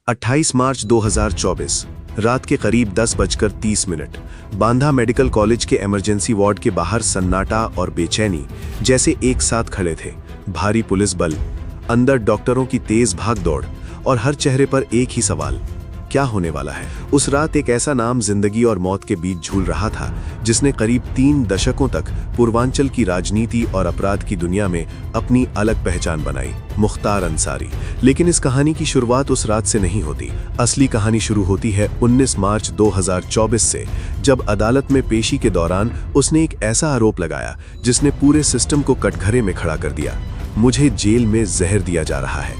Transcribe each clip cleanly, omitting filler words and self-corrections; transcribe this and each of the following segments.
28 मार्च 2024 रात के करीब 10:30 बांदा मेडिकल कॉलेज के इमरजेंसी वार्ड के बाहर सन्नाटा और बेचैनी जैसे एक साथ खड़े थे। भारी पुलिस बल, अंदर डॉक्टरों की तेज भाग दौड़ और हर चेहरे पर एक ही सवाल, क्या होने वाला है। उस रात एक ऐसा नाम जिंदगी और मौत के बीच झूल रहा था जिसने करीब 3 दशकों तक पूर्वांचल की राजनीति और अपराध की दुनिया में अपनी अलग पहचान बनाई, मुख्तार अंसारी। लेकिन इस कहानी की शुरुआत उस रात से नहीं होती। असली कहानी शुरू होती है 19 मार्च 2024 से, जब अदालत में पेशी के दौरान उसने एक ऐसा आरोप लगाया जिसने पूरे सिस्टम को कटघरे में खड़ा कर दिया। मुझे जेल में जहर दिया जा रहा है।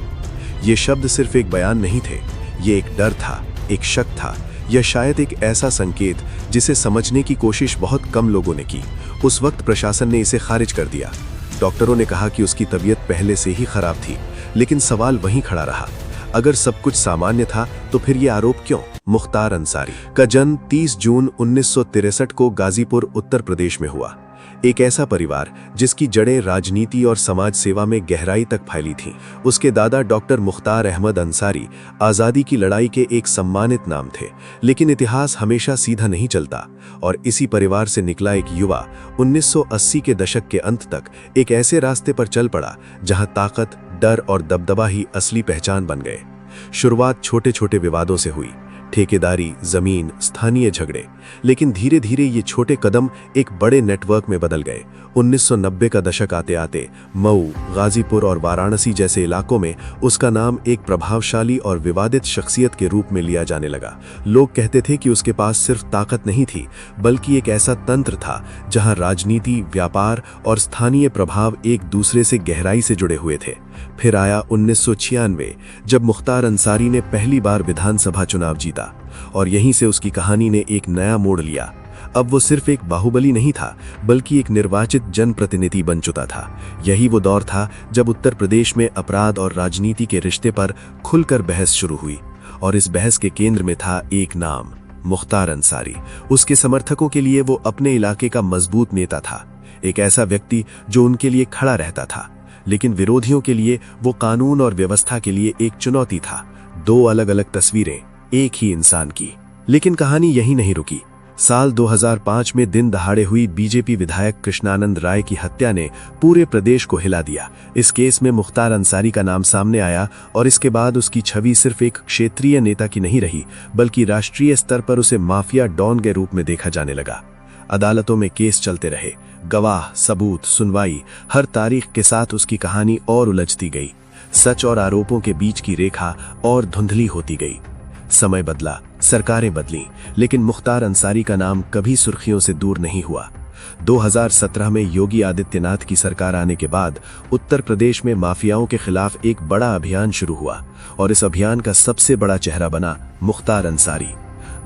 ये शब्द सिर्फ एक बयान नहीं थे, ये एक डर था, एक शक था, या शायद एक ऐसा संकेत जिसे समझने की कोशिश बहुत कम लोगों ने की। उस वक्त प्रशासन ने इसे खारिज कर दिया। डॉक्टरों ने कहा कि उसकी तबीयत पहले से ही खराब थी, लेकिन सवाल वहीं खड़ा रहा। अगर सब कुछ सामान्य था तो फिर ये आरोप क्यों? मुख्तार अंसारी का जन्म 30 जून 1963 को गाजीपुर, उत्तर प्रदेश में हुआ। एक ऐसा परिवार जिसकी जड़ें राजनीति और समाज सेवा में गहराई तक फैली थीं। उसके दादा डॉक्टर मुख्तार अहमद अंसारी आज़ादी की लड़ाई के एक सम्मानित नाम थे, लेकिन इतिहास हमेशा सीधा नहीं चलता और इसी परिवार से निकला एक युवा 1980 के दशक के अंत तक एक ऐसे रास्ते पर चल पड़ा जहां ताकत, डर और दबदबा ही असली पहचान बन गए। शुरुआत छोटे छोटे विवादों से हुई, ठेकेदारी, जमीन, स्थानीय झगड़े, लेकिन धीरे धीरे ये छोटे कदम एक बड़े नेटवर्क में बदल गए। 1990 का दशक आते आते मऊ, गाजीपुर और वाराणसी जैसे इलाकों में उसका नाम एक प्रभावशाली और विवादित शख्सियत के रूप में लिया जाने लगा। लोग कहते थे कि उसके पास सिर्फ ताकत नहीं थी, बल्कि एक ऐसा तंत्र था जहां राजनीति, व्यापार और स्थानीय प्रभाव एक दूसरे से गहराई से जुड़े हुए थे। फिर आया 1996, जब मुख्तार अंसारी ने पहली बार विधानसभा चुनाव जीता और यहीं से उसकी कहानी ने एक नया मोड़ लिया। अब वो सिर्फ एक बाहुबली नहीं था, बल्कि एक निर्वाचित जनप्रतिनिधि बन चुका था। यही वो दौर था जब उत्तर प्रदेश में अपराध और राजनीति के रिश्ते पर खुलकर बहस शुरू हुई, और इस बहस के केंद्र में था एक नाम, मुख्तार अंसारी। उसके समर्थकों के लिए वो अपने इलाके का मजबूत नेता था, एक ऐसा व्यक्ति जो उनके लिए खड़ा रहता था, लेकिन विरोधियों के लिए वो कानून और व्यवस्था के लिए एक चुनौती था। 2 अलग अलग तस्वीरें एक ही इंसान की। लेकिन कहानी यही नहीं रुकी। साल 2005 में दिन दहाड़े हुई बीजेपी विधायक कृष्णानंद राय की हत्या ने पूरे प्रदेश को हिला दिया। इस केस में मुख्तार अंसारी का नाम सामने आया और इसके बाद उसकी छवि सिर्फ एक क्षेत्रीय नेता की नहीं रही, बल्कि राष्ट्रीय स्तर पर उसे माफिया डॉन के रूप में देखा जाने लगा। अदालतों में केस चलते रहे, गवाह, सबूत, सुनवाई, हर तारीख के साथ उसकी कहानी और उलझती गई। सच और आरोपों के बीच की रेखा और धुंधली होती गई। समय बदला, सरकारें बदलीं, लेकिन मुख्तार अंसारी का नाम कभी सुर्खियों से दूर नहीं हुआ। 2017 में योगी आदित्यनाथ की सरकार आने के बाद उत्तर प्रदेश में माफियाओं के खिलाफ एक बड़ा अभियान शुरू हुआ और इस अभियान का सबसे बड़ा चेहरा बना मुख्तार अंसारी।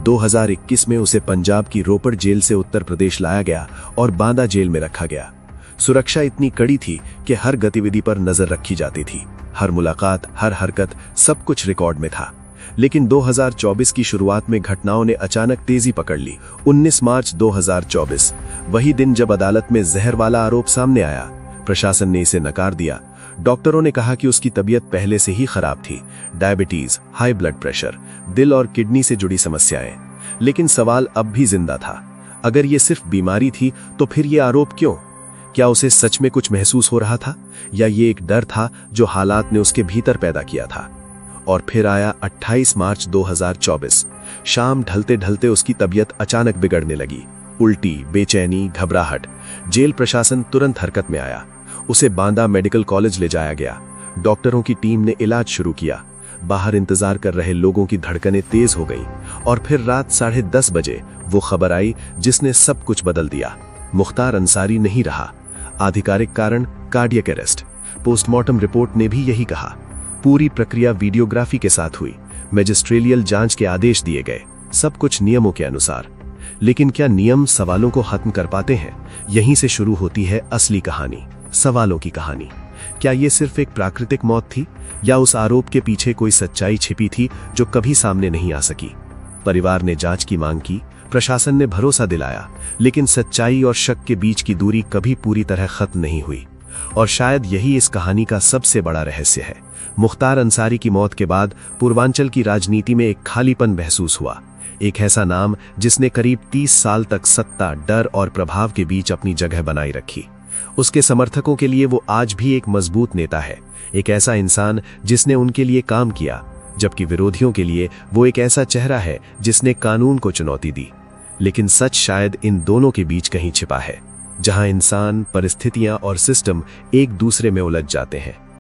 2021 में उसे पंजाब की रोपड़ जेल से उत्तर प्रदेश लाया गया और बांदा जेल में रखा गया। सुरक्षा इतनी कड़ी थी कि हर गतिविधि पर नजर रखी जाती थी, हर मुलाकात, हर हरकत, सब कुछ रिकॉर्ड में था। लेकिन 2024 की शुरुआत में घटनाओं ने अचानक तेजी पकड़ ली। 19 मार्च 2024, वही दिन जब अदालत में जहर वाला आरोप सामने आया। प्रशासन ने इसे नकार दिया। डॉक्टरों ने कहा कि उसकी तबीयत पहले से ही खराब थी, डायबिटीज, हाई ब्लड प्रेशर, दिल और किडनी से जुड़ी समस्याएं। लेकिन सवाल अब भी जिंदा था। अगर ये सिर्फ बीमारी थी तो फिर ये आरोप क्यों? क्या उसे सच में कुछ महसूस हो रहा था, या ये एक डर था जो हालात ने उसके भीतर पैदा किया था? और फिर आया 28 मार्च 2024। शाम ढलते ढलते उसकी तबीयत अचानक बिगड़ने लगी। उल्टी, बेचैनी, घबराहट। जेल प्रशासन तुरंत हरकत में आया। उसे बांदा मेडिकल कॉलेज ले जाया गया। डॉक्टरों की टीम ने इलाज शुरू किया। बाहर इंतजार कर रहे लोगों की धड़कनें तेज हो गई और फिर रात 10:30 बजे वो खबर आई जिसने सब कुछ बदल दिया। मुख्तार अंसारी नहीं रहा। आधिकारिक कारण कार्डियक अरेस्ट। पोस्टमार्टम रिपोर्ट ने भी यही कहा। पूरी प्रक्रिया वीडियोग्राफी के साथ हुई। मैजिस्ट्रेलियल जांच के आदेश दिए गए, सब कुछ नियमों के अनुसार। लेकिन क्या नियम सवालों को खत्म कर पाते हैं? यहीं से शुरू होती है असली कहानी, सवालों की कहानी। क्या ये सिर्फ एक प्राकृतिक मौत थी, या उस आरोप के पीछे कोई सच्चाई छिपी थी जो कभी सामने नहीं आ सकी? परिवार ने जांच की मांग की, प्रशासन ने भरोसा दिलाया, लेकिन सच्चाई और शक के बीच की दूरी कभी पूरी तरह खत्म नहीं हुई। और शायद यही इस कहानी का सबसे बड़ा रहस्य है। मुख्तार अंसारी की मौत के बाद पूर्वांचल की राजनीति में एक खालीपन महसूस हुआ। एक ऐसा नाम जिसने करीब 30 साल तक सत्ता, डर और प्रभाव के बीच अपनी जगह बनाई रखी। उसके समर्थकों के लिए वो आज भी एक मजबूत नेता है, एक ऐसा इंसान जिसने उनके लिए काम किया, जबकि विरोधियों के लिए वो एक ऐसा चेहरा है जिसने कानून को चुनौती दी। लेकिन सच शायद इन दोनों के बीच कहीं छिपा है, जहां इंसान, परिस्थितियां और सिस्टम एक दूसरे में उलझ जाते हैं।